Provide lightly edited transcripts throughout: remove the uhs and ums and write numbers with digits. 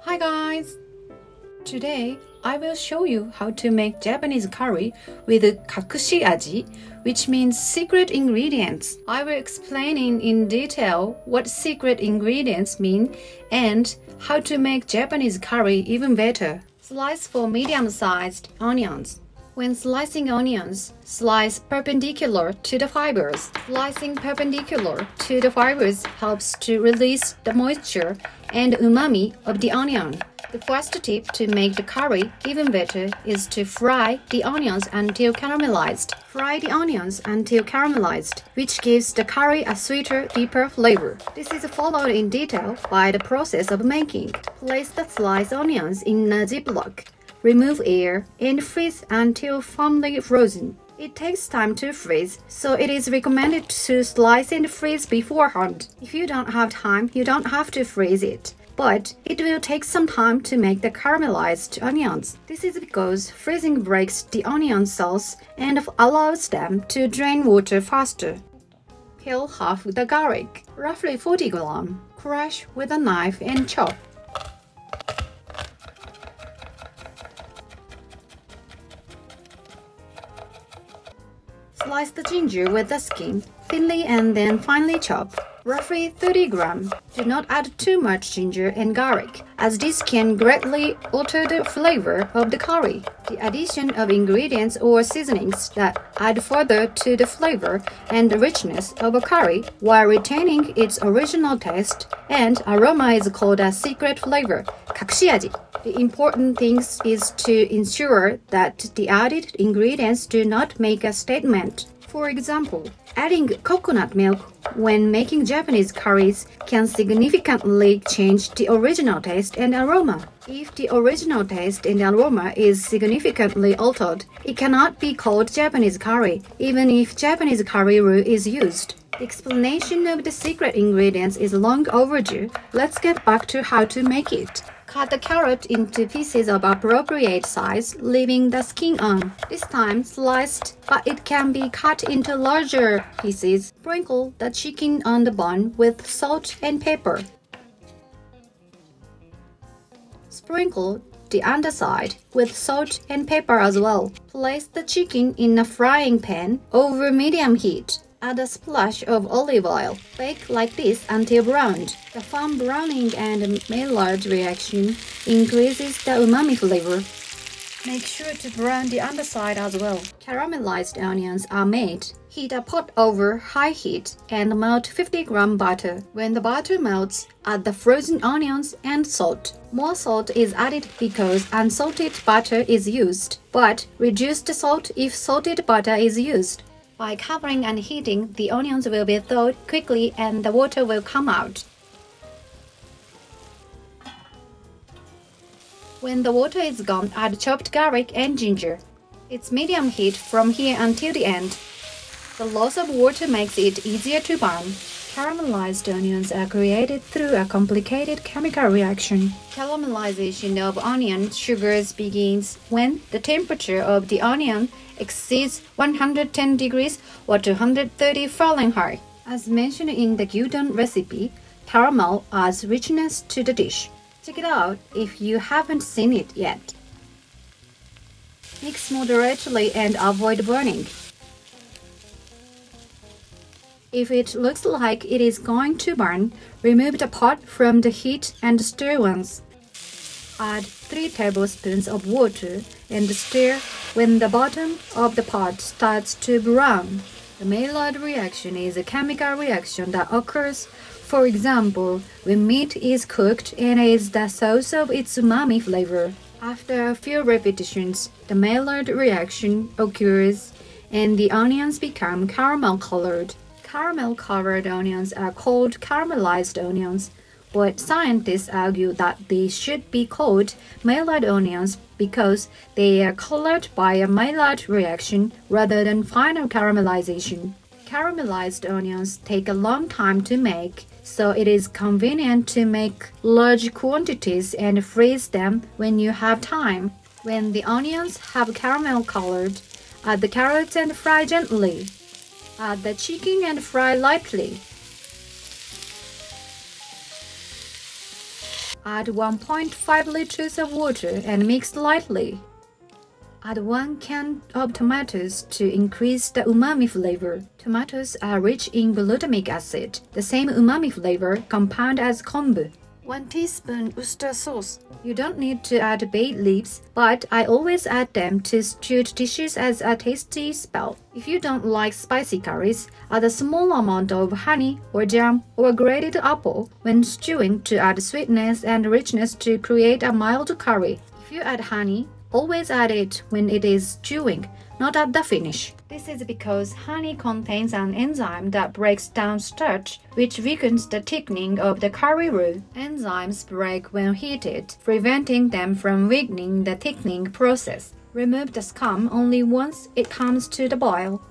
Hi guys! Today I will show you how to make Japanese curry with Kakushi aji, which means secret ingredients. I will explain in detail what secret ingredients mean and how to make Japanese curry even better. Slice for medium-sized onions. When slicing onions, slice perpendicular to the fibers. Slicing perpendicular to the fibers helps to release the moisture and umami of the onion. The first tip to make the curry even better is to fry the onions until caramelized. Fry the onions until caramelized, which gives the curry a sweeter, deeper flavor. This is followed in detail by the process of making. Place the sliced onions in a Ziploc. Remove air and freeze until firmly frozen. It takes time to freeze, so it is recommended to slice and freeze beforehand. If you don't have time, you don't have to freeze it, but it will take some time to make the caramelized onions. This is because freezing breaks the onion cells and allows them to drain water faster. Peel half the garlic, roughly 40 grams. Crush with a knife and chop. Slice the ginger with the skin, thinly and then finely chop, roughly 30 grams. Do not add too much ginger and garlic, as this can greatly alter the flavor of the curry. The addition of ingredients or seasonings that add further to the flavor and richness of a curry while retaining its original taste and aroma is called a secret flavor, kakushi aji. The important thing is to ensure that the added ingredients do not make a statement. For example, adding coconut milk when making Japanese curries can significantly change the original taste and aroma. If the original taste and aroma is significantly altered, it cannot be called Japanese curry, even if Japanese curry roux is used. The explanation of the secret ingredients is long overdue. Let's get back to how to make it. Cut the carrot into pieces of appropriate size, leaving the skin on. This time sliced, but it can be cut into larger pieces. Sprinkle the chicken on the bun with salt and pepper. Sprinkle the underside with salt and pepper as well. Place the chicken in a frying pan over medium heat. Add a splash of olive oil. Bake like this until browned. The firm browning and Maillard reaction increases the umami flavor. Make sure to brown the underside as well. Caramelized onions are made. Heat a pot over high heat and melt 50 grams butter. When the butter melts, add the frozen onions and salt. More salt is added because unsalted butter is used, but reduce the salt if salted butter is used. By covering and heating, the onions will be thawed quickly and the water will come out. When the water is gone, add chopped garlic and ginger. It's medium heat from here until the end. The loss of water makes it easier to burn. Caramelized onions are created through a complicated chemical reaction. Caramelization of onion sugars begins when the temperature of the onion exceeds 110 degrees or 230 Fahrenheit. As mentioned in the Gyudon recipe, caramel adds richness to the dish. Check it out if you haven't seen it yet. Mix moderately and avoid burning. If it looks like it is going to burn, remove the pot from the heat and stir once. Add 3 tablespoons of water and stir when the bottom of the pot starts to brown. The Maillard reaction is a chemical reaction that occurs, for example, when meat is cooked and is the source of its umami flavor. After a few repetitions, the Maillard reaction occurs and the onions become caramel colored. Caramel-colored onions are called caramelized onions, but scientists argue that they should be called Maillard onions because they are colored by a Maillard reaction rather than final caramelization. Caramelized onions take a long time to make, so it is convenient to make large quantities and freeze them when you have time. When the onions have caramel colored, add the carrots and fry gently. Add the chicken and fry lightly. Add 1.5 liters of water and mix lightly. Add 1 can of tomatoes to increase the umami flavor. Tomatoes are rich in glutamic acid, the same umami flavor compound as kombu. 1 teaspoon oyster sauce. You don't need to add bay leaves, but I always add them to stewed dishes as a tasty spell. If you don't like spicy curries, add a small amount of honey or jam or grated apple when stewing to add sweetness and richness to create a mild curry. If you add honey, always add it when it is stewing, not at the finish. This is because honey contains an enzyme that breaks down starch, which weakens the thickening of the curry roux. Enzymes break when heated, preventing them from weakening the thickening process. Remove the scum only once it comes to the boil.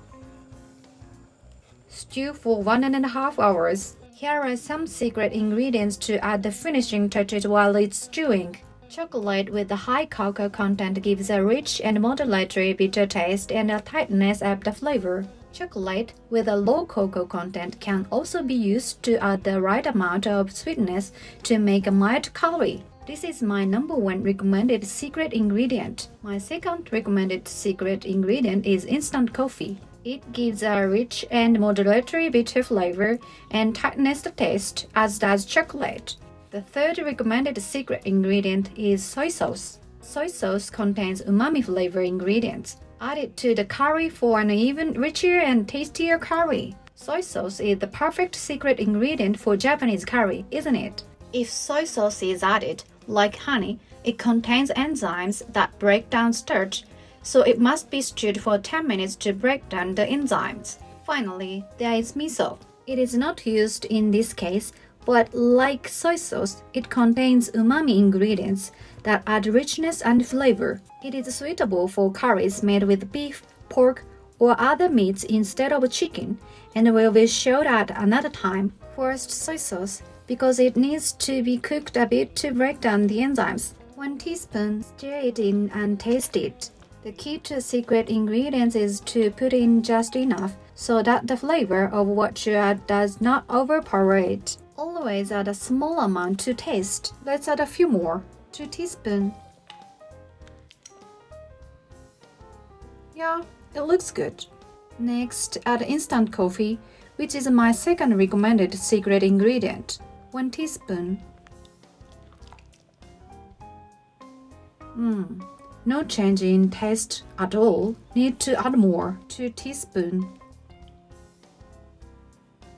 Stew for 1.5 hours. Here are some secret ingredients to add the finishing touches while it's stewing. Chocolate with a high cocoa content gives a rich and moderately bitter taste and a tightness of the flavor. Chocolate with a low cocoa content can also be used to add the right amount of sweetness to make a mild curry. This is my #1 recommended secret ingredient. My second recommended secret ingredient is instant coffee. It gives a rich and moderately bitter flavor and tightness to taste, as does chocolate. The third recommended secret ingredient is soy sauce. Soy sauce contains umami flavor ingredients. Add it to the curry for an even richer and tastier curry. Soy sauce is the perfect secret ingredient for Japanese curry, isn't it? If soy sauce is added, like honey, it contains enzymes that break down starch, so it must be stewed for 10 minutes to break down the enzymes. Finally, there is miso. It is not used in this case, but like soy sauce, it contains umami ingredients that add richness and flavor. It is suitable for curries made with beef, pork, or other meats instead of chicken, and will be showed at another time. First, soy sauce, because it needs to be cooked a bit to break down the enzymes. 1 teaspoon, stir it in and taste it. The key to secret ingredients is to put in just enough so that the flavor of what you add does not overpower it. Always add a small amount to taste. Let's add a few more. 2 teaspoons. Yeah, it looks good. Next, add instant coffee, which is my second recommended secret ingredient. 1 teaspoon. No change in taste at all. Need to add more. 2 teaspoons.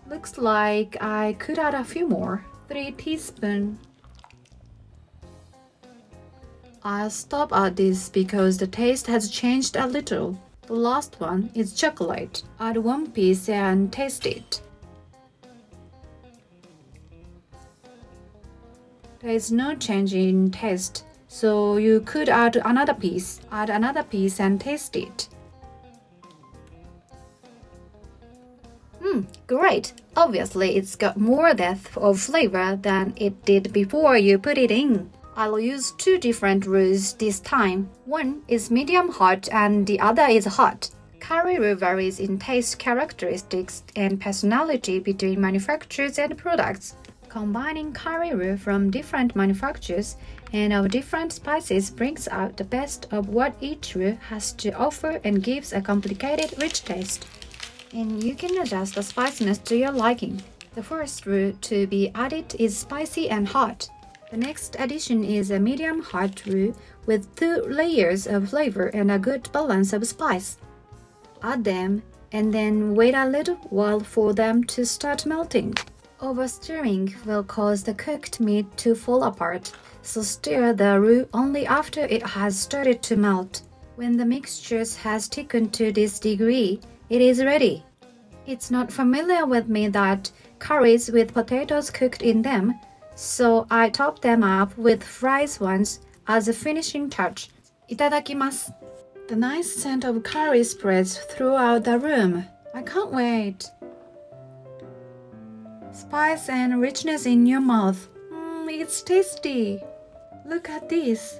Looks like I could add a few more. 3 teaspoons. I'll stop at this because the taste has changed a little. The last one is chocolate. Add 1 piece and taste it. There is no change in taste, so you could add another piece. Add another piece and taste it. Great! Obviously, it's got more depth of flavor than it did before you put it in. I'll use 2 different roux this time. One is medium hot and the other is hot. Curry roux varies in taste characteristics and personality between manufacturers and products. Combining curry roux from different manufacturers and of different spices brings out the best of what each roux has to offer and gives a complicated, rich taste. And you can adjust the spiciness to your liking. The first roux to be added is spicy and hot. The next addition is a medium hot roux with 2 layers of flavor and a good balance of spice. Add them and then wait a little while for them to start melting. Overstirring will cause the cooked meat to fall apart, so stir the roux only after it has started to melt. When the mixture has thickened to this degree, it is ready. It's not familiar with me that curries with potatoes cooked in them, so I top them up with fries once as a finishing touch. Itadakimasu. The nice scent of curry spreads throughout the room. I can't wait. Spice and richness in your mouth. It's tasty. Look at this.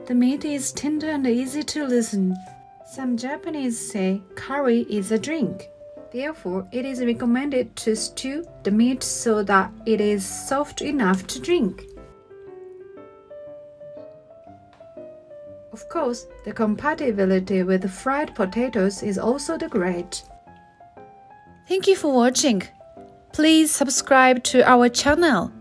The meat is tender and easy to loosen. Some Japanese say curry is a drink. Therefore, it is recommended to stew the meat so that it is soft enough to drink. Of course, the compatibility with fried potatoes is also the great. Thank you for watching. Please subscribe to our channel.